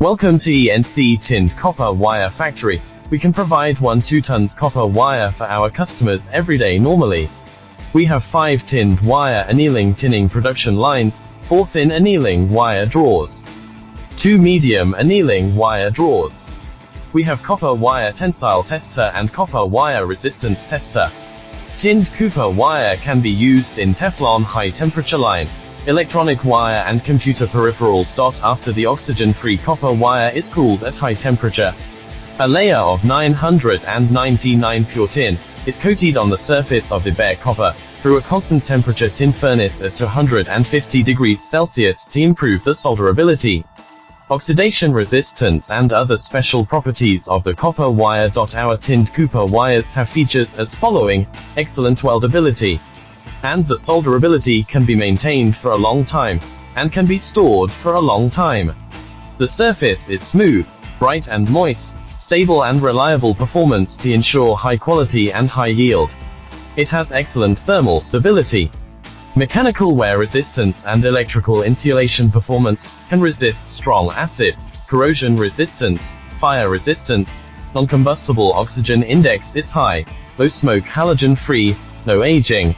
Welcome to ENC Tinned Copper Wire Factory. We can provide 2 tons copper wire for our customers every day normally. We have 5 tinned wire annealing tinning production lines, 4 thin annealing wire drawers, 2 medium annealing wire drawers. We have copper wire tensile tester and copper wire resistance tester. Tinned copper wire can be used in Teflon high temperature line, electronic wire and computer peripherals. After the oxygen-free copper wire is cooled at high temperature, a layer of 999 pure tin is coated on the surface of the bare copper through a constant temperature tin furnace at 250 degrees Celsius to improve the solderability, oxidation resistance and other special properties of the copper wire. Our tinned copper wires have features as following: excellent weldability, and the solderability can be maintained for a long time, and can be stored for a long time. The surface is smooth, bright and moist, stable and reliable performance to ensure high quality and high yield. It has excellent thermal stability, mechanical wear resistance and electrical insulation performance, can resist strong acid, corrosion resistance, fire resistance, non-combustible oxygen index is high, low smoke, halogen free, no aging,